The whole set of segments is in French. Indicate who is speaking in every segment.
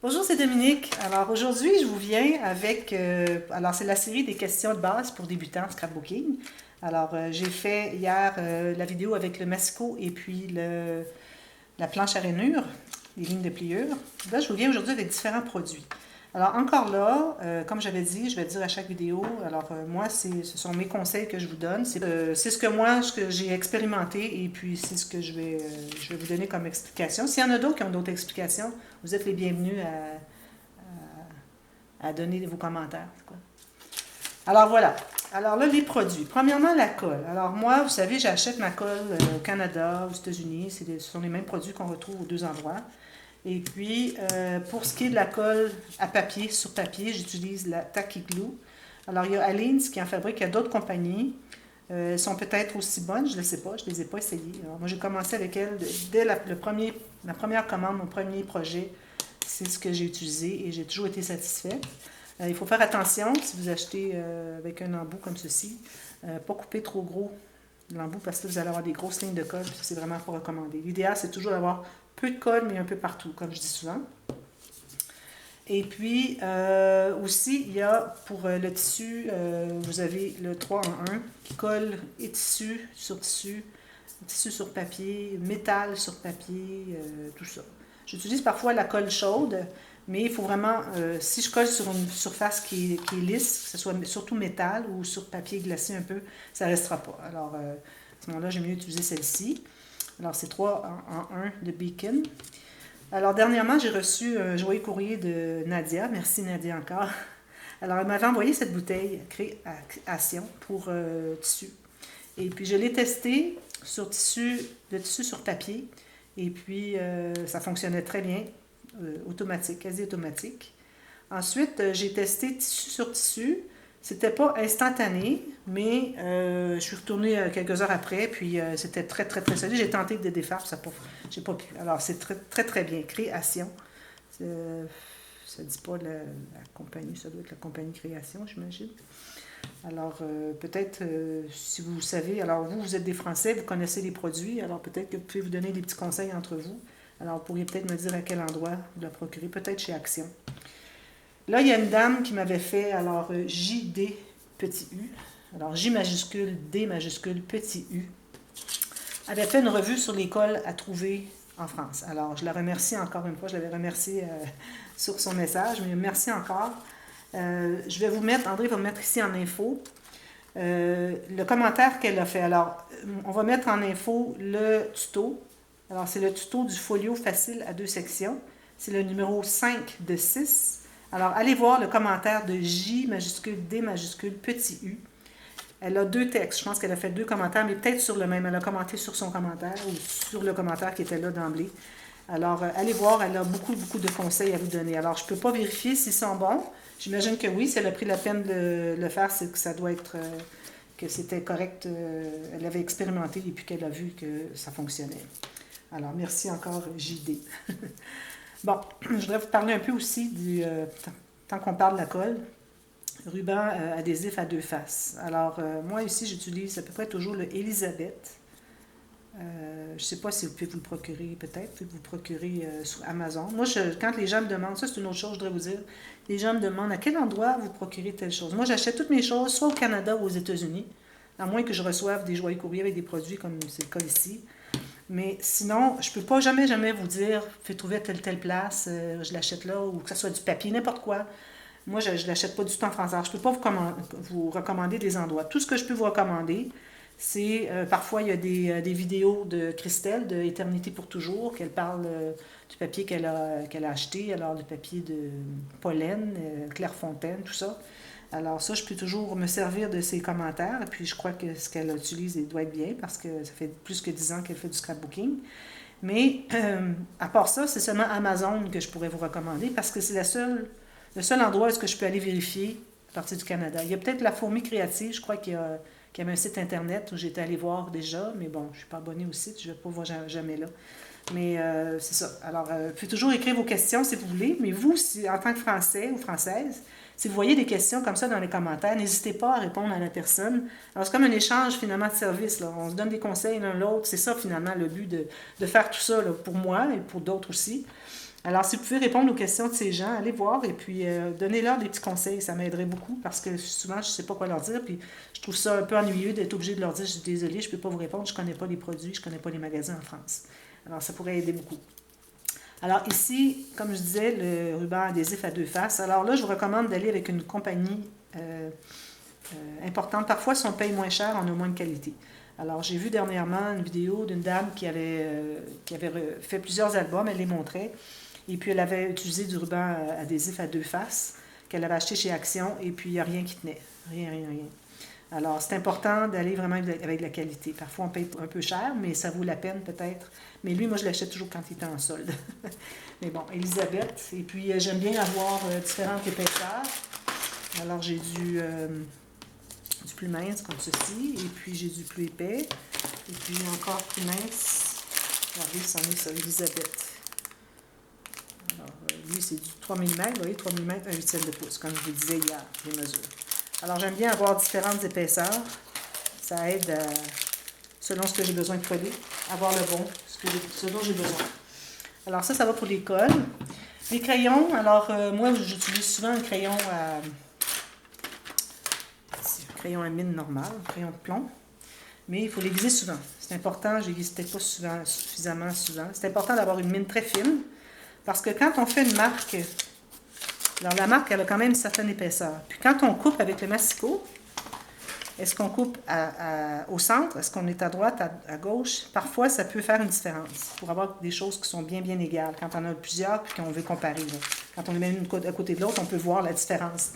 Speaker 1: Bonjour, c'est Dominique. Alors aujourd'hui, je vous viens avec, alors c'est la série des questions de base pour débutants en scrapbooking. Alors j'ai fait hier la vidéo avec le masco et puis la planche à rainure, les lignes de pliure. Là, je vous viens aujourd'hui avec différents produits. Alors encore là, comme j'avais dit, je vais dire à chaque vidéo, alors moi, ce sont mes conseils que je vous donne. C'est ce que moi, ce que j'ai expérimenté et puis c'est ce que je vais vous donner comme explication. S'il y en a d'autres qui ont d'autres explications, vous êtes les bienvenus à donner vos commentaires, quoi. Alors voilà. Alors là, les produits. Premièrement, la colle. Alors moi, vous savez, j'achète ma colle au Canada, aux États-Unis. Ce sont les mêmes produits qu'on retrouve aux deux endroits. Et puis, pour ce qui est de la colle à papier, sur papier, j'utilise la Tacky Glue. Alors, il y a Aleen's qui en fabrique, il y a d'autres compagnies. Elles sont peut-être aussi bonnes, je ne le sais pas, je ne les ai pas essayées. Alors, moi, j'ai commencé avec elles dès la première commande, mon premier projet. C'est ce que j'ai utilisé et j'ai toujours été satisfaite. Il faut faire attention si vous achetez avec un embout comme ceci, pas couper trop gros l'embout parce que vous allez avoir des grosses lignes de colle, puis c'est vraiment pas recommandé. L'idéal, c'est toujours d'avoir peu de colle, mais un peu partout, comme je dis souvent. Et puis, aussi, il y a pour le tissu, vous avez le 3 en 1 qui colle et tissu sur papier, métal sur papier, tout ça. J'utilise parfois la colle chaude, mais il faut vraiment, si je colle sur une surface qui est lisse, que ce soit surtout métal ou sur papier glacé un peu, ça ne restera pas. Alors, à ce moment-là, j'aime mieux utiliser celle-ci. Alors, c'est 3 en 1 de Beacon. Alors, dernièrement, j'ai reçu un joyeux courrier de Nadia. Merci Nadia encore. Alors, elle m'avait envoyé cette bouteille Création pour tissu. Et puis, je l'ai testée sur le tissu sur papier. Et puis, ça fonctionnait très bien, automatique, quasi automatique. Ensuite, j'ai testé tissu sur tissu. C'était pas instantané, mais je suis retournée quelques heures après, puis c'était très, très, très solide. J'ai tenté de défaire, ça pas, j'ai pas pu. Alors, c'est très, très, très bien. Création. Ça dit pas la compagnie, ça doit être la compagnie Création, j'imagine. Alors, peut-être, si vous savez, alors vous êtes des Français, vous connaissez les produits, alors peut-être que vous pouvez vous donner des petits conseils entre vous. Alors, vous pourriez peut-être me dire à quel endroit vous la procurez, peut-être chez Action. Là, il y a une dame qui m'avait fait, alors, JD petit U, alors J majuscule, D majuscule, petit U, avait fait une revue sur l'école à trouver en France. Alors, je la remercie encore une fois, je l'avais remercié sur son message, mais merci encore. Je vais vous mettre, André va vous mettre ici en info, le commentaire qu'elle a fait. Alors, on va mettre en info le tuto. Alors, c'est le tuto du folio facile à 2 sections. C'est le numéro 5 de 6. Alors, allez voir le commentaire de J majuscule, D majuscule, petit U. Elle a 2 textes. Je pense qu'elle a fait 2 commentaires, mais peut-être sur le même. Elle a commenté sur son commentaire ou sur le commentaire qui était là d'emblée. Alors, allez voir, elle a beaucoup, beaucoup de conseils à vous donner. Alors, je ne peux pas vérifier s'ils sont bons. J'imagine que oui, si elle a pris la peine de le faire, c'est que ça doit être, que c'était correct. Elle avait expérimenté et puis qu'elle a vu que ça fonctionnait. Alors, merci encore, JD. Bon, je voudrais vous parler un peu aussi tant qu'on parle de la colle, ruban adhésif à 2 faces. Alors, moi ici, j'utilise à peu près toujours le Elisabeth. Je ne sais pas si vous pouvez vous le procurer, peut-être. Vous pouvez vous le procurer sur Amazon. Moi, quand les gens me demandent, ça c'est une autre chose, je voudrais vous dire, les gens me demandent à quel endroit vous procurez telle chose. Moi, j'achète toutes mes choses, soit au Canada ou aux États-Unis, à moins que je reçoive des joyeux courriers avec des produits comme c'est le cas ici. Mais sinon, je ne peux pas jamais, jamais vous dire, faites trouver à telle place, je l'achète là, ou que ce soit du papier, n'importe quoi. Moi, je ne l'achète pas du tout en français. Alors, je ne peux pas vous recommander des endroits. Tout ce que je peux vous recommander, c'est parfois il y a des vidéos de Christelle de Éternité pour toujours, qu'elle parle du papier qu'elle a acheté, alors du papier de Pollen, Clairefontaine, tout ça. Alors ça, je peux toujours me servir de ses commentaires, et puis je crois que ce qu'elle utilise doit être bien, parce que ça fait plus que 10 ans qu'elle fait du scrapbooking. Mais à part ça, c'est seulement Amazon que je pourrais vous recommander, parce que c'est le seul endroit où est-ce que je peux aller vérifier à partir du Canada. Il y a peut-être la Fourmi Créative, je crois qu'il y avait un site internet où j'étais allée voir déjà, mais bon, je ne suis pas abonnée au site, je ne vais pas voir jamais là. Mais c'est ça. Alors, vous pouvez toujours écrire vos questions si vous voulez, mais vous, en tant que Français ou Française, si vous voyez des questions comme ça dans les commentaires, n'hésitez pas à répondre à la personne. Alors, c'est comme un échange finalement de service, là. On se donne des conseils l'un l'autre. C'est ça finalement le but de faire tout ça là, pour moi et pour d'autres aussi. Alors, si vous pouvez répondre aux questions de ces gens, allez voir et puis donnez-leur des petits conseils. Ça m'aiderait beaucoup parce que souvent, je ne sais pas quoi leur dire. Puis, je trouve ça un peu ennuyeux d'être obligé de leur dire, je suis désolée, je ne peux pas vous répondre, je ne connais pas les produits, je ne connais pas les magasins en France. Alors, ça pourrait aider beaucoup. Alors ici, comme je disais, le ruban adhésif à deux faces. Alors là, je vous recommande d'aller avec une compagnie importante. Parfois, si on paye moins cher, on a moins de qualité. Alors, j'ai vu dernièrement une vidéo d'une dame qui avait fait plusieurs albums, elle les montrait. Et puis, elle avait utilisé du ruban adhésif à deux faces qu'elle avait acheté chez Action. Et puis, il n'y a rien qui tenait. Rien, rien, rien. Alors, c'est important d'aller vraiment avec de la qualité. Parfois, on paye un peu cher, mais ça vaut la peine peut-être. Mais lui, moi, je l'achète toujours quand il est en solde. Mais bon, Elisabeth. Et puis, j'aime bien avoir différentes épaisseurs. Alors, j'ai du plus mince comme ceci. Et puis, j'ai du plus épais. Et puis, encore plus mince. Regardez, c'en est ça, Elisabeth. Alors, lui, c'est du 3 mm. Vous voyez, 3 mm, 1/8 de pouce, comme je vous disais hier, les mesures. Alors, j'aime bien avoir différentes épaisseurs. Ça aide, selon ce que j'ai besoin de coller, avoir le bon, ce dont j'ai besoin. Alors, ça va pour les cols. Les crayons, alors, moi, j'utilise souvent un crayon à mine normale, un crayon de plomb. Mais il faut l'aiguiser souvent. C'est important, je l'aiguise peut-être pas suffisamment souvent. C'est important d'avoir une mine très fine, parce que quand on fait une marque, alors la marque, elle a quand même une certaine épaisseur. Puis quand on coupe avec le massicot, est-ce qu'on coupe au centre? Est-ce qu'on est à droite, à gauche? Parfois, ça peut faire une différence pour avoir des choses qui sont bien, bien égales. Quand on a plusieurs puis qu'on veut comparer. Là. Quand on les met une à côté de l'autre, on peut voir la différence.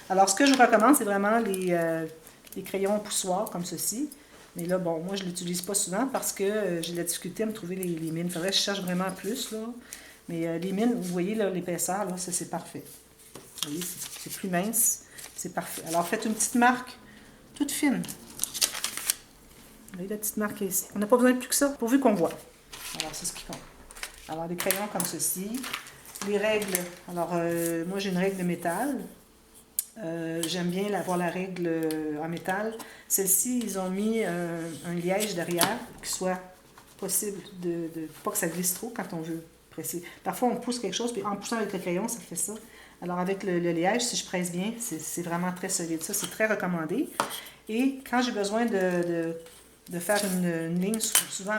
Speaker 1: Alors, ce que je vous recommande, c'est vraiment les crayons poussoirs comme ceci. Mais là, bon, moi, je ne l'utilise pas souvent parce que j'ai de la difficulté à me trouver les mines. Il faudrait que je cherche vraiment plus, là. Mais les mines, vous voyez l'épaisseur, là, ça, c'est parfait. Vous voyez, c'est plus mince, c'est parfait. Alors, faites une petite marque toute fine. Vous voyez la petite marque ici. On n'a pas besoin de plus que ça, pourvu qu'on voit. Alors, c'est ce qui compte. Alors, des crayons comme ceci. Les règles. Alors, moi, j'ai une règle de métal. J'aime bien avoir la règle en métal. Celle-ci, ils ont mis un liège derrière pour qu'il soit possible pas que ça glisse trop quand on veut presser. Parfois, on pousse quelque chose, puis en poussant avec le crayon, ça fait ça. Alors, avec le liège, si je presse bien, c'est vraiment très solide. Ça, c'est très recommandé. Et quand j'ai besoin de faire une ligne, souvent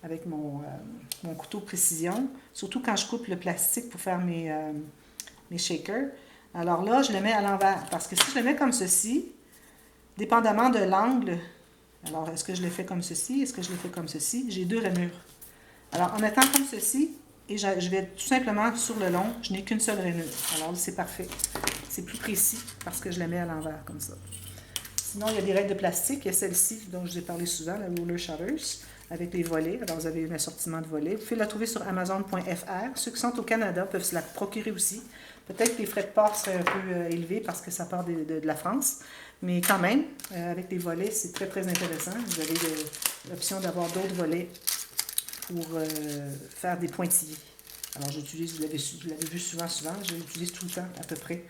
Speaker 1: avec mon couteau précision, surtout quand je coupe le plastique pour faire mes shakers, alors là, je le mets à l'envers. Parce que si je le mets comme ceci, dépendamment de l'angle, alors est-ce que je le fais comme ceci, est-ce que je le fais comme ceci, j'ai deux rainures. Alors, en mettant comme ceci, et je vais tout simplement sur le long, je n'ai qu'une seule rainure. Alors, c'est parfait. C'est plus précis parce que je la mets à l'envers comme ça. Sinon, il y a des règles de plastique. Il y a celle-ci dont je vous ai parlé souvent, la Ruler Shutters, avec les volets. Alors, vous avez un assortiment de volets. Vous pouvez la trouver sur Amazon.fr. Ceux qui sont au Canada peuvent se la procurer aussi. Peut-être que les frais de port seraient un peu élevés parce que ça part de la France. Mais quand même, avec les volets, c'est très, très intéressant. Vous avez l'option d'avoir d'autres volets pour faire des pointillés. Alors, j'utilise, vous l'avez vu souvent, je l'utilise tout le temps, à peu près,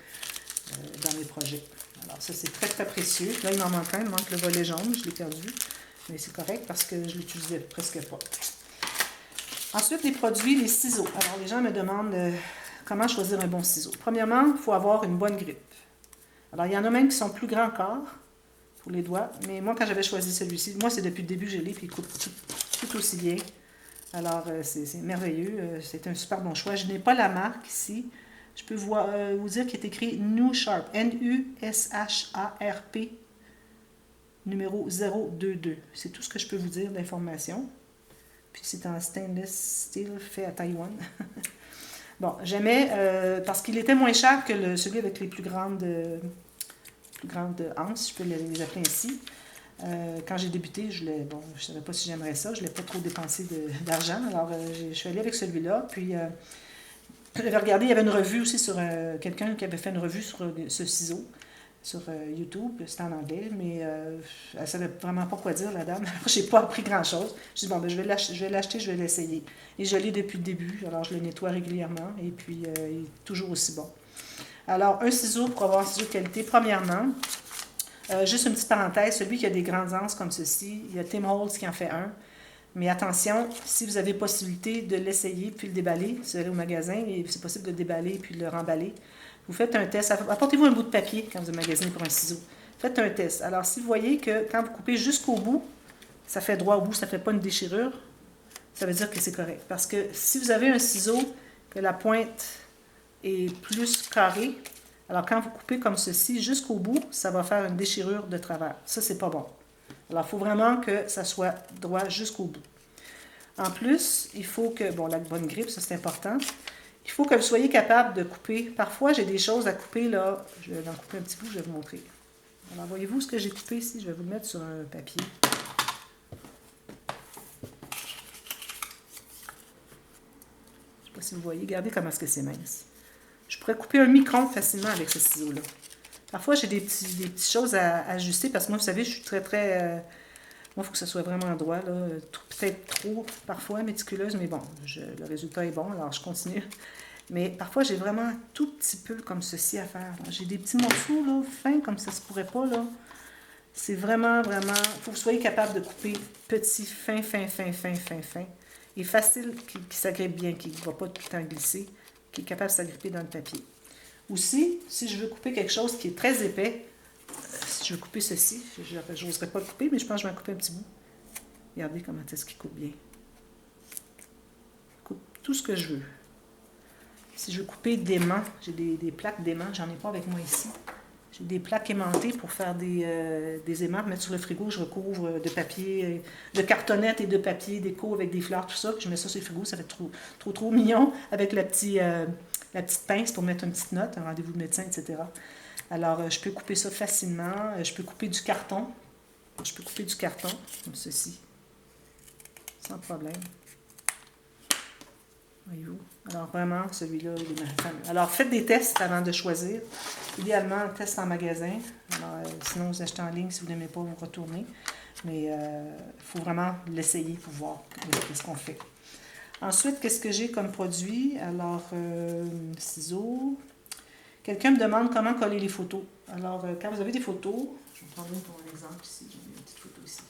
Speaker 1: dans mes projets. Alors, ça, c'est très, très précieux. Là, il m'en manque un, il manque le volet jaune, je l'ai perdu. Mais c'est correct parce que je l'utilisais presque pas. Ensuite, les produits, les ciseaux. Alors, les gens me demandent comment choisir un bon ciseau. Premièrement, il faut avoir une bonne grippe. Alors, il y en a même qui sont plus grands encore pour les doigts. Mais moi, quand j'avais choisi celui-ci, moi, c'est depuis le début que je l'ai, puis il coupe tout aussi bien. Alors, c'est merveilleux. C'est un super bon choix. Je n'ai pas la marque ici. Je peux vous dire qu'il est écrit New Sharp. N-U-S-H-A-R-P numéro 022. C'est tout ce que je peux vous dire d'information. Puis c'est en stainless steel fait à Taïwan. Bon, j'aimais parce qu'il était moins cher que celui avec les plus grandes anses, je peux les appeler ainsi. Quand j'ai débuté, je ne savais pas si j'aimerais ça. Je ne l'ai pas trop dépensé d'argent. Alors, je suis allée avec celui-là. Puis, j'avais regardé, il y avait une revue aussi sur quelqu'un qui avait fait une revue sur ce ciseau sur YouTube. C'était en anglais, mais elle ne savait vraiment pas quoi dire, la dame. Alors, je n'ai pas appris grand-chose. Je dis, bon, ben, je vais l'acheter, je vais l'essayer. Et je l'ai depuis le début. Alors, je le nettoie régulièrement. Et puis, il est toujours aussi bon. Alors, un ciseau pour avoir un ciseau de qualité, premièrement, juste une petite parenthèse, celui qui a des grandes anses comme ceci, il y a Tim Holtz qui en fait un.
Speaker 2: Mais attention, si vous avez possibilité de l'essayer puis le déballer, si vous allez au magasin et c'est possible de le déballer puis de le remballer, vous faites un test. Apportez-vous un bout de papier quand vous magasinez pour un ciseau. Faites un test. Alors, si vous voyez que quand vous coupez jusqu'au bout, ça fait droit au bout, ça ne fait pas une déchirure, ça veut dire que c'est correct. Parce que si vous avez un ciseau, que la pointe est plus carrée, alors quand vous coupez comme ceci jusqu'au bout, ça va faire une déchirure de travers. Ça, c'est pas bon. Alors, il faut vraiment que ça soit droit jusqu'au bout. En plus, il faut que, bon, la bonne grippe, ça c'est important, il faut que vous soyez capable de couper. Parfois, j'ai des choses à couper, là, je vais en couper un petit bout, je vais vous montrer. Alors, voyez-vous ce que j'ai coupé ici? Je vais vous le mettre sur un papier. Je ne sais pas si vous voyez, regardez comment est-ce que c'est mince. Je pourrais couper un micron facilement avec ce ciseau-là. Parfois, j'ai des petites choses à ajuster parce que moi, vous savez, je suis très... moi, il faut que ça soit vraiment droit, là. Peut-être trop, parfois, méticuleuse, mais bon, le résultat est bon, alors je continue. Mais parfois, j'ai vraiment un tout petit peu comme ceci à faire. J'ai des petits morceaux, là, fins, comme ça se pourrait pas, là. C'est vraiment, vraiment... Il faut que vous soyez capable de couper petit, fin, et facile, qui s'agrippe bien, qui ne va pas tout le temps glisser, qui est capable de s'agripper dans le papier. Aussi, si je veux couper quelque chose qui est très épais, si je veux couper ceci, je n'oserais pas le couper, mais je pense que je vais en couper un petit bout. Regardez comment est-ce qu'il coupe bien. Je coupe tout ce que je veux. Si je veux couper d'aimants, j'ai des plaques d'aimants, j'en ai pas avec moi ici. J'ai des plaques aimantées pour faire des aimants, mettre sur le frigo, je recouvre de papier, de cartonnette et de papier déco avec des fleurs, tout ça, puis je mets ça sur le frigo, ça fait trop mignon avec la petite pince pour mettre une petite note, un rendez-vous de médecin, etc. Alors, je peux couper ça facilement. Je peux couper du carton. Comme ceci, sans problème. Voyez-vous? Alors, vraiment, celui-là, il est fameux. Alors, faites des tests avant de choisir. Idéalement, un test en magasin. Alors, sinon, vous achetez en ligne. Si vous n'aimez pas, vous retournez. Mais il faut vraiment l'essayer pour voir ce qu'on fait. Ensuite, qu'est-ce que j'ai comme produit? Alors, ciseaux. Quelqu'un me demande comment coller les photos. Alors, quand vous avez des photos, je vais prendre une pour un exemple ici. J'ai une petite photo ici.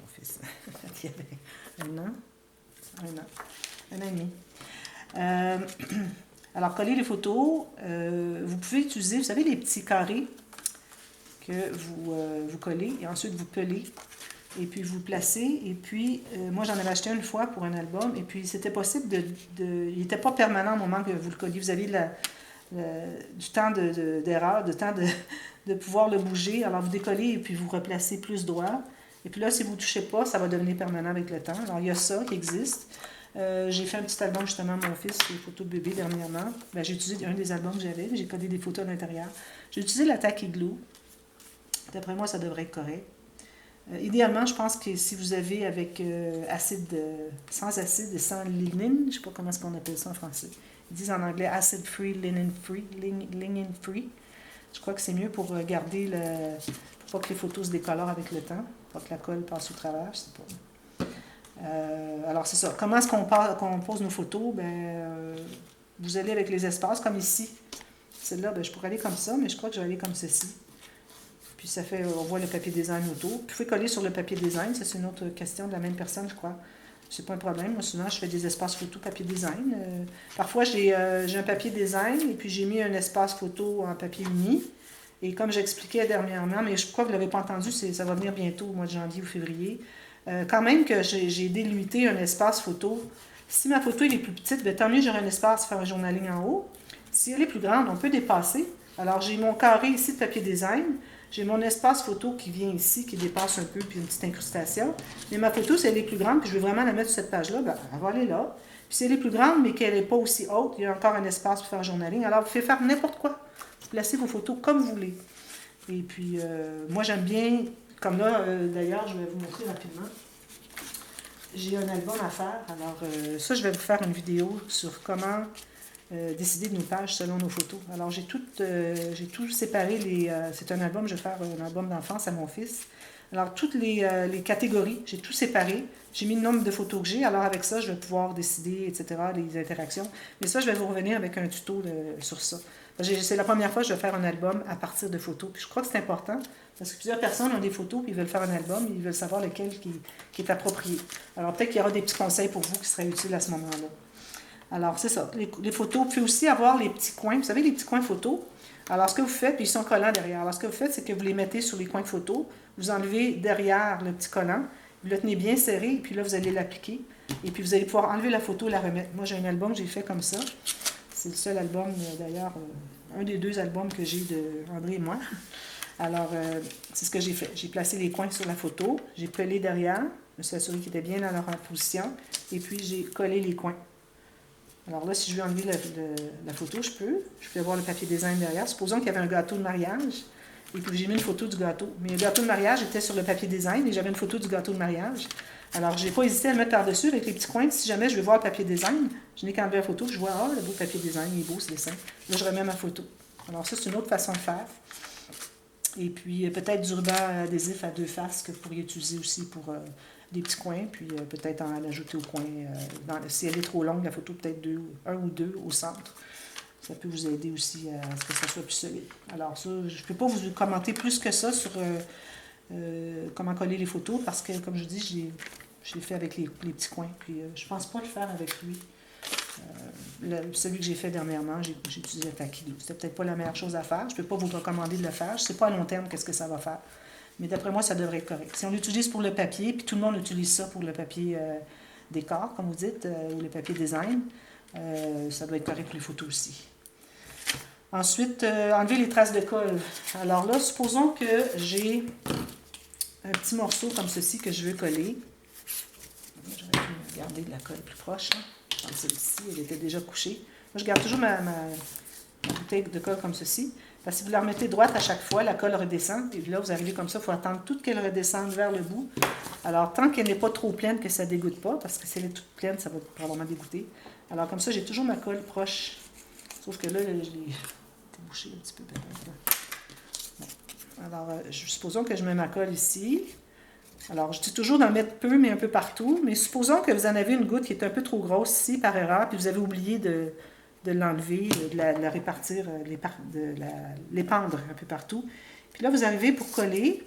Speaker 2: Mon fils, il y avait un an et demi. Alors, coller les photos, vous pouvez utiliser, vous savez, les petits carrés que vous collez et ensuite vous pelez. Et puis vous le placez. Et puis, moi, j'en avais acheté une fois pour un album. Et puis, c'était possible il n'était pas permanent au moment que vous le colliez. Vous avez du temps d'erreur, du temps de pouvoir le bouger. Alors, vous décollez et puis vous replacez plus droit. Et puis là, si vous ne touchez pas, ça va devenir permanent avec le temps. Alors, il y a ça qui existe. J'ai fait un petit album justement à mon fils, des photos de bébé dernièrement. J'ai utilisé un des albums que j'avais. J'ai collé des photos à l'intérieur. J'ai utilisé la Tacky Glue. D'après moi, ça devrait être correct. Idéalement, je pense que si vous avez avec sans acide et sans lignine, je ne sais pas comment est-ce qu'on appelle ça en français. Ils disent en anglais acid free, linen free. Je crois que c'est mieux pour garder pour pas que les photos se décolorent avec le temps, pour pas que la colle passe au travers, je sais pas. Alors c'est ça. Comment est-ce qu'on pose nos photos? Vous allez avec les espaces comme ici. Celle-là, je pourrais aller comme ça, mais je crois que je vais aller comme ceci. Puis ça fait, on voit le papier design autour. Puis vous pouvez coller sur le papier design, ça c'est une autre question de la même personne, je crois. C'est pas un problème. Moi, souvent, je fais des espaces photo papier design. Parfois, j'ai un papier design et puis j'ai mis un espace photo en papier uni. Et comme j'expliquais dernièrement, mais je crois que vous ne l'avez pas entendu, ça va venir bientôt au mois de janvier ou février. Quand même que j'ai délimité un espace photo. Si ma photo est plus petite, tant mieux, j'aurai un espace pour faire un journaling en haut. Si elle est plus grande, on peut dépasser. Alors, j'ai mon carré ici de papier design. J'ai mon espace photo qui vient ici, qui dépasse un peu, puis une petite incrustation. Mais ma photo, si elle est plus grande, puis je veux vraiment la mettre sur cette page-là, elle va aller là. Puis si elle est plus grande, mais qu'elle n'est pas aussi haute, il y a encore un espace pour faire un journaling. Alors, vous pouvez faire n'importe quoi. Vous placez vos photos comme vous voulez. Et puis, moi, j'aime bien, comme là, d'ailleurs, je vais vous montrer rapidement. J'ai un album à faire. Alors, ça, je vais vous faire une vidéo sur comment décider de nos pages selon nos photos. Alors, j'ai tout séparé. C'est un album, je vais faire un album d'enfance à mon fils. Alors, toutes les catégories, j'ai tout séparé. J'ai mis le nombre de photos que j'ai. Alors, avec ça, je vais pouvoir décider, etc., les interactions. Mais ça, je vais vous revenir avec un tuto sur ça. C'est la première fois que je vais faire un album à partir de photos. Puis je crois que c'est important parce que plusieurs personnes ont des photos puis ils veulent faire un album, ils veulent savoir lequel qui est approprié. Alors peut-être qu'il y aura des petits conseils pour vous qui seraient utiles à ce moment-là. Alors c'est ça, les photos. Vous pouvez aussi avoir les petits coins. Vous savez, les petits coins photos. Alors ce que vous faites, puis ils sont collants derrière. Alors ce que vous faites, c'est que vous les mettez sur les coins de photos. Vous enlevez derrière le petit collant. Vous le tenez bien serré, et puis là, vous allez l'appliquer. Et puis, vous allez pouvoir enlever la photo et la remettre. Moi, j'ai un album que j'ai fait comme ça. C'est le seul album, d'ailleurs, un des 2 albums que j'ai de André et moi. Alors, c'est ce que j'ai fait. J'ai placé les coins sur la photo. J'ai pelé derrière. Je me suis assuré qu'ils étaient bien dans leur position. Et puis, j'ai collé les coins. Alors là, si je veux enlever la photo, je peux. Je peux avoir le papier design derrière. Supposons qu'il y avait un gâteau de mariage. Et puis j'ai mis une photo du gâteau. Mais le gâteau de mariage était sur le papier design et j'avais une photo du gâteau de mariage. Alors, je n'ai pas hésité à le mettre par-dessus avec les petits coins. Si jamais je veux voir le papier design, je n'ai qu'à enlever la photo, je vois, ah, le beau papier design, il est beau ce dessin. Là, je remets ma photo. Alors, ça, c'est une autre façon de faire. Et puis, peut-être du ruban adhésif à 2 faces que vous pourriez utiliser aussi pour des petits coins. Puis, peut-être en ajouter au coin. Si elle est trop longue, la photo, peut-être 1 ou 2 au centre. Ça peut vous aider aussi à ce que ça soit plus solide. Alors ça, je ne peux pas vous commenter plus que ça sur comment coller les photos parce que, comme je dis, je l'ai fait avec les petits coins. Puis je ne pense pas le faire avec lui. Celui que j'ai fait dernièrement, j'ai utilisé un taquido. C'était peut-être pas la meilleure chose à faire. Je ne peux pas vous recommander de le faire. Je ne sais pas à long terme qu'est-ce que ça va faire. Mais d'après moi, ça devrait être correct. Si on l'utilise pour le papier, puis tout le monde utilise ça pour le papier décor, comme vous dites, ou le papier design, ça doit être correct pour les photos aussi. Ensuite, enlever les traces de colle. Alors là, supposons que j'ai un petit morceau comme ceci que je veux coller. J'aurais pu garder de la colle plus proche. Hein. Comme celle-ci, elle était déjà couchée. Moi, je garde toujours ma bouteille de colle comme ceci. Parce que si vous la remettez droite à chaque fois, la colle redescend. Et là, vous arrivez comme ça, il faut attendre toute qu'elle redescende vers le bout. Alors, tant qu'elle n'est pas trop pleine, que ça ne dégoûte pas, parce que si elle est toute pleine, ça va probablement dégoûter. Alors, comme ça, j'ai toujours ma colle proche. Sauf que là, je l'ai bouché un petit peu peut-être. Bon. Alors, supposons que je mets ma colle ici. Alors, je dis toujours d'en mettre peu, mais un peu partout. Mais supposons que vous en avez une goutte qui est un peu trop grosse ici, par erreur, puis vous avez oublié de l'enlever, de la répartir, de l'épandre un peu partout. Puis là, vous arrivez pour coller.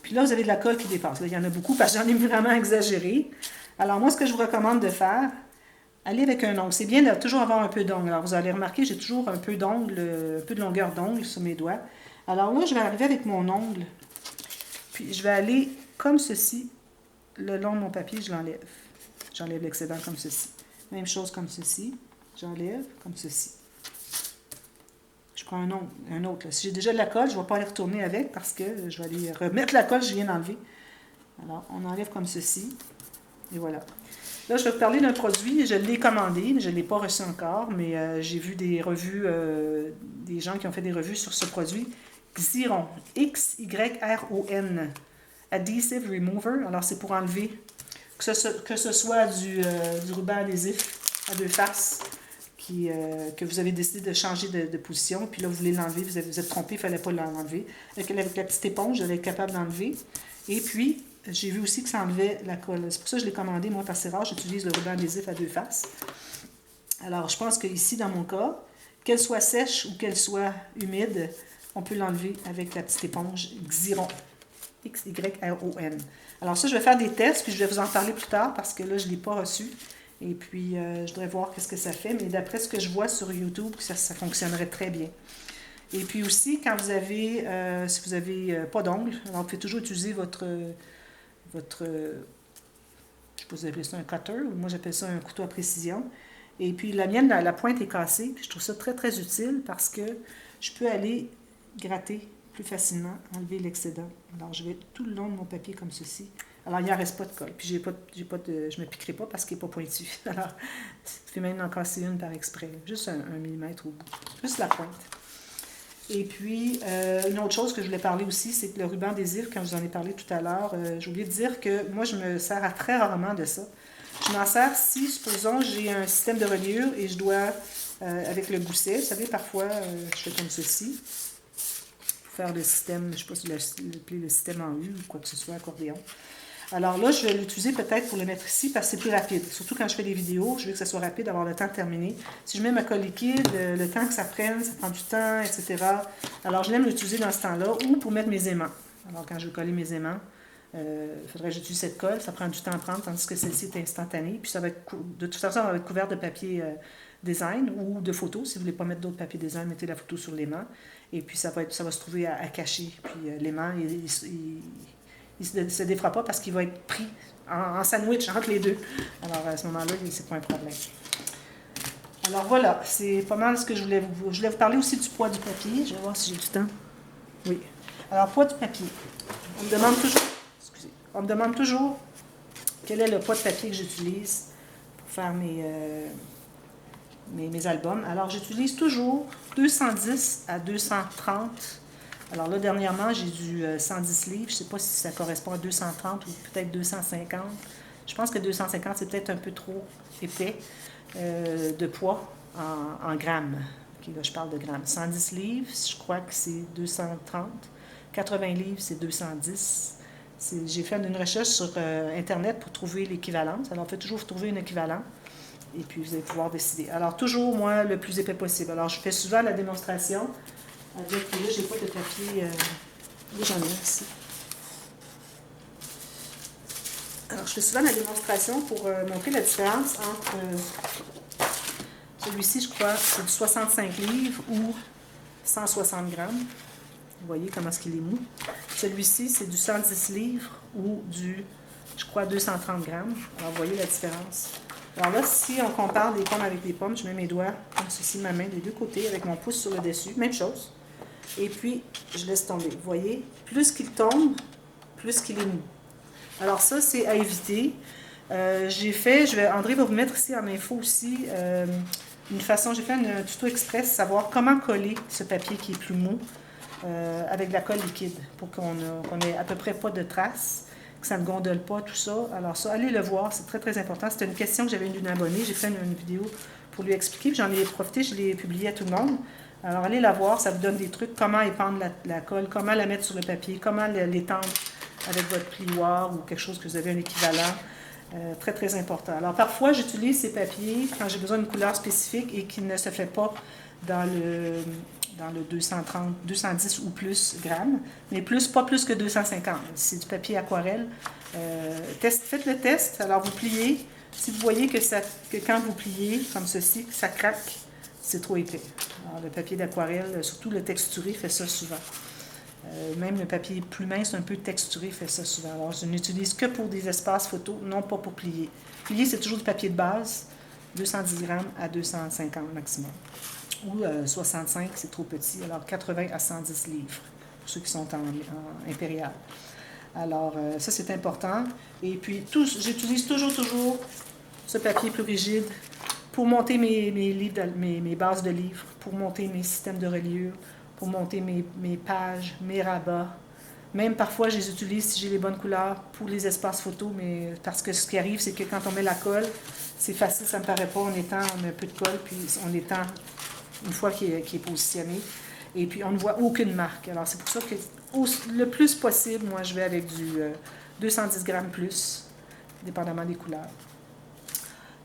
Speaker 2: Puis là, vous avez de la colle qui dépasse. Là, il y en a beaucoup parce que j'en ai vraiment exagéré. Alors, moi, ce que je vous recommande de faire, allez avec un ongle. C'est bien de toujours avoir un peu d'ongle. Alors, vous allez remarquer, j'ai toujours un peu d'ongle, un peu de longueur d'ongle sur mes doigts. Alors là, je vais arriver avec mon ongle. Puis, je vais aller comme ceci, le long de mon papier, je l'enlève. J'enlève l'excédent comme ceci. Même chose comme ceci. J'enlève comme ceci. Je prends un autre. Là. Si j'ai déjà de la colle, je ne vais pas aller retourner avec parce que je vais aller remettre la colle que je viens d'enlever. Alors, on enlève comme ceci. Et voilà. Là, je vais vous parler d'un produit. Je l'ai commandé, je ne l'ai pas reçu encore, mais j'ai vu des revues, des gens qui ont fait des revues sur ce produit. Xyron. X-Y-R-O-N. Adhesive Remover. Alors, c'est pour enlever, que ce soit du ruban adhésif à 2 faces que vous avez décidé de changer de position, puis là, vous voulez l'enlever, vous êtes trompé, il ne fallait pas l'enlever. Avec la petite éponge, vous allez être capable d'enlever. Et puis, j'ai vu aussi que ça enlevait la colle. C'est pour ça que je l'ai commandé, moi, parce que c'est rare, j'utilise le ruban adhésif à 2 faces. Alors, je pense qu'ici, dans mon cas, qu'elle soit sèche ou qu'elle soit humide, on peut l'enlever avec la petite éponge Xyron. X-Y-R-O-N. Alors ça, je vais faire des tests, puis je vais vous en parler plus tard, parce que là, je ne l'ai pas reçu. Et puis, je voudrais voir qu'est-ce que ça fait. Mais d'après ce que je vois sur YouTube, ça fonctionnerait très bien. Et puis aussi, quand vous avez, si vous n'avez pas d'ongles, alors vous pouvez toujours utiliser votre je ne sais pas si vous appelez ça un cutter, ou moi j'appelle ça un couteau à précision. Et puis la mienne, la pointe est cassée, puis je trouve ça très très utile parce que je peux aller gratter plus facilement, enlever l'excédent. Alors je vais tout le long de mon papier comme ceci. Alors il n'y en reste pas de colle, puis je ne me piquerai pas parce qu'il n'est pas pointu. Alors, je vais même en casser une par exprès, juste un millimètre au bout, juste la pointe. Et puis, une autre chose que je voulais parler aussi, c'est que le ruban adhésif, quand je vous en ai parlé tout à l'heure, j'ai oublié de dire que moi, je me sers très rarement de ça. Je m'en sers si, supposons, j'ai un système de reliure et je dois, avec le gousset, vous savez, parfois, je fais comme ceci, pour faire le système, je ne sais pas si vous l'appelez le système en U ou quoi que ce soit, accordéon.
Speaker 1: Alors là, je vais l'utiliser peut-être pour le mettre ici parce que c'est plus rapide. Surtout quand je fais des vidéos, je veux que ça soit rapide, avoir le temps de terminer. Si je mets ma colle liquide, le temps que ça prenne, ça prend du temps, etc. Alors je l'aime l'utiliser dans ce temps-là ou pour mettre mes aimants. Alors quand je veux coller mes aimants, il faudrait que j'utilise cette colle, ça prend du temps à prendre, tandis que celle-ci est instantanée. Puis ça va être, de toute façon, elle va être couverte de papier design ou de photos. Si vous ne voulez pas mettre d'autres papiers design, mettez la photo sur l'aimant. Et puis ça va se trouver à cacher. Puis l'aimant, il ne se défera pas parce qu'il va être pris en sandwich entre les deux. Alors à ce moment-là, c'est pas un problème. Alors voilà, c'est pas mal ce que je voulais vous parler aussi du poids du papier. Je vais voir si j'ai du temps. Oui. Alors, poids du papier. On me demande toujours quel est le poids de papier que j'utilise pour faire mes albums. Alors, j'utilise toujours 210 à 230. Alors là, dernièrement, j'ai du 110 livres. Je ne sais pas si ça correspond à 230 ou peut-être 250. Je pense que 250, c'est peut-être un peu trop épais de poids en grammes. Okay, là, je parle de grammes. 110 livres, je crois que c'est 230. 80 livres, c'est 210. J'ai fait une recherche sur Internet pour trouver l'équivalence. Alors, faites toujours trouver un équivalent. Et puis, vous allez pouvoir décider. Alors, toujours, moi, le plus épais possible. Alors, je fais souvent la démonstration avec... Là, j'ai pas de papier... Là, j'en ai ici. Alors, je fais souvent la démonstration pour montrer la différence entre... celui-ci, je crois, c'est du 65 livres ou 160 grammes. Vous voyez comment est-ce qu'il est mou. Celui-ci, c'est du 110 livres ou du, je crois, 230 grammes. Alors, vous voyez la différence. Alors là, si on compare des pommes avec des pommes, je mets mes doigts comme ceci, ma main des deux côtés, avec mon pouce sur le dessus. Même chose. Et puis, je laisse tomber. Vous voyez, plus qu'il tombe, plus qu'il est mou. Alors ça, c'est à éviter. André va vous mettre ici en info aussi une façon, j'ai fait un tuto express, savoir comment coller ce papier qui est plus mou avec de la colle liquide pour qu'on ait à peu près pas de traces, que ça ne gondole pas, tout ça. Alors ça, allez le voir, c'est très très important. C'était une question que j'avais d'une abonnée, j'ai fait une vidéo pour lui expliquer, puis j'en ai profité, je l'ai publiée à tout le monde. Alors allez la voir, ça vous donne des trucs, comment épandre la colle, comment la mettre sur le papier, comment l'étendre avec votre plioir ou quelque chose que vous avez un équivalent. Très, très important. Alors, parfois, j'utilise ces papiers quand j'ai besoin d'une couleur spécifique et qui ne se fait pas dans le 230, 210 ou plus grammes, mais pas plus que 250. C'est du papier aquarelle. Faites le test. Alors, vous pliez. Si vous voyez que quand vous pliez, comme ceci, ça craque, c'est trop épais. Alors, le papier d'aquarelle, surtout le texturé, fait ça souvent. Même le papier plus mince, un peu texturé, fait ça souvent. Alors, je n'utilise que pour des espaces photos, non pas pour plier. Plier, c'est toujours du papier de base, 210 grammes à 250 maximum. Ou 65, c'est trop petit, alors 80 à 110 livres, pour ceux qui sont en impérial. Alors, ça, c'est important. Et puis, j'utilise toujours ce papier plus rigide pour monter mes bases de livres, pour monter mes systèmes de reliure, pour monter mes pages, mes rabats. Même parfois, je les utilise si j'ai les bonnes couleurs pour les espaces photos, mais parce que ce qui arrive, c'est que quand on met la colle, c'est facile, ça ne me paraît pas, on met un peu de colle, puis on l'étend une fois qu'il est positionné, et puis on ne voit aucune marque. Alors, c'est pour ça que le plus possible, moi, je vais avec du 210 grammes plus, dépendamment des couleurs.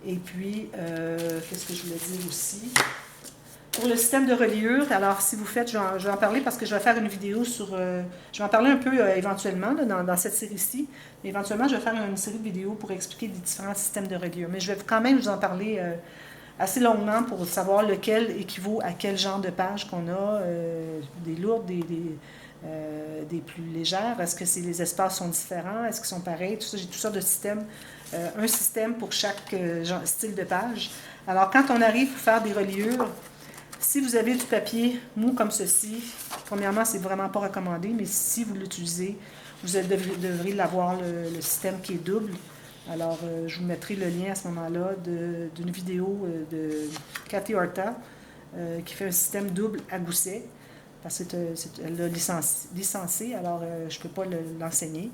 Speaker 1: Et puis, qu'est-ce que je voulais dire aussi? Pour le système de reliure, alors si vous faites, je vais en parler parce que je vais faire une vidéo sur... je vais en parler un peu éventuellement là, dans cette série-ci, mais éventuellement je vais faire une série de vidéos pour expliquer les différents systèmes de reliure. Mais je vais quand même vous en parler assez longuement pour savoir lequel équivaut à quel genre de page qu'on a, des lourdes, des plus légères. Est-ce que les espaces sont différents? Est-ce qu'ils sont pareils? Tout ça, j'ai tout ça de systèmes. Un système pour chaque style de page. Alors quand on arrive pour faire des reliures, si vous avez du papier mou comme ceci, premièrement, c'est vraiment pas recommandé, mais si vous l'utilisez, vous devriez l'avoir le système qui est double. Alors, je vous mettrai le lien à ce moment-là d'une vidéo de Cathy Horta qui fait un système double à gousset, parce qu'elle l'a licencié, alors je ne peux pas l'enseigner.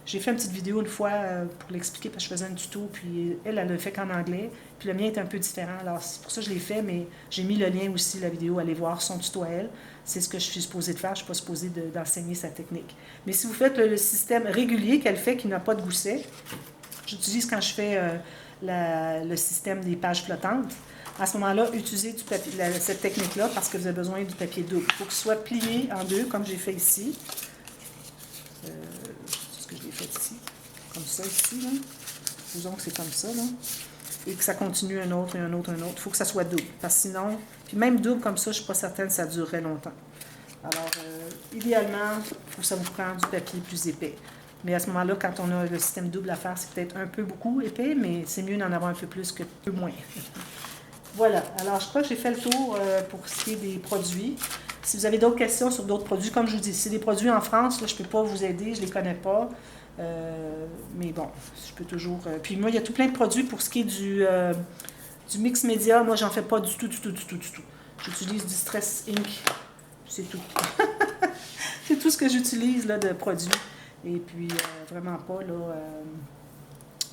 Speaker 1: J'ai fait une petite vidéo une fois pour l'expliquer parce que je faisais un tuto, puis elle le fait qu'en anglais. Puis le mien est un peu différent, alors c'est pour ça que je l'ai fait, mais j'ai mis le lien aussi, la vidéo, allez voir son tuto à elle. C'est ce que je suis supposée de faire, je ne suis pas supposée d'enseigner sa technique. Mais si vous faites le système régulier qu'elle fait, qui n'a pas de gousset, j'utilise quand je fais le système des pages flottantes. À ce moment-là, utilisez cette technique-là parce que vous avez besoin du papier double. Il faut qu'il soit plié en deux, comme j'ai fait ici. C'est ce que je l'ai fait ici. Comme ça, ici. Là. Supposons que c'est comme ça. Là. Et que ça continue un autre et un autre et un autre. Il faut que ça soit double. Parce que sinon, puis même double comme ça, je ne suis pas certaine que ça durerait longtemps. Alors, idéalement, il faut que ça vous prenne du papier plus épais. Mais à ce moment-là, quand on a le système double à faire, c'est peut-être un peu beaucoup épais, mais c'est mieux d'en avoir un peu plus que peu moins. Voilà. Alors, je crois que j'ai fait le tour pour ce qui est des produits. Si vous avez d'autres questions sur d'autres produits, comme je vous dis, c'est des produits en France, là, je ne peux pas vous aider, je ne les connais pas. Mais bon, je peux toujours... puis moi, il y a tout plein de produits pour ce qui est du mix média. Moi, j'en fais pas du tout. J'utilise du Stress Ink. C'est tout. C'est tout ce que j'utilise là, de produits. Et puis, vraiment pas, là...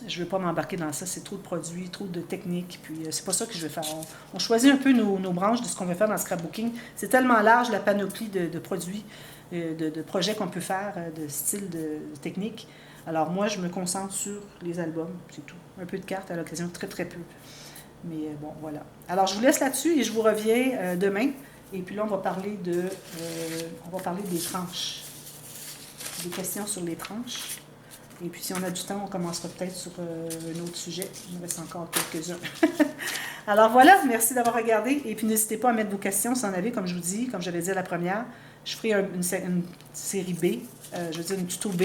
Speaker 1: je ne veux pas m'embarquer dans ça, c'est trop de produits, trop de techniques, puis c'est pas ça que je veux faire. On choisit un peu nos branches de ce qu'on veut faire dans le scrapbooking. C'est tellement large, la panoplie de produits, de projets qu'on peut faire, de styles de techniques. Alors moi, je me concentre sur les albums, c'est tout. Un peu de cartes à l'occasion, très très peu. Mais bon, voilà. Alors je vous laisse là-dessus et je vous reviens demain. Et puis là, on va parler des tranches. Des questions sur les tranches. Et puis, si on a du temps, on commencera peut-être sur un autre sujet. Il me reste encore quelques-uns. Alors voilà, merci d'avoir regardé. Et puis, n'hésitez pas à mettre vos questions si vous en avez, comme je vous dis, comme j'avais dit à la première. Je ferai une série B, je veux dire une tuto B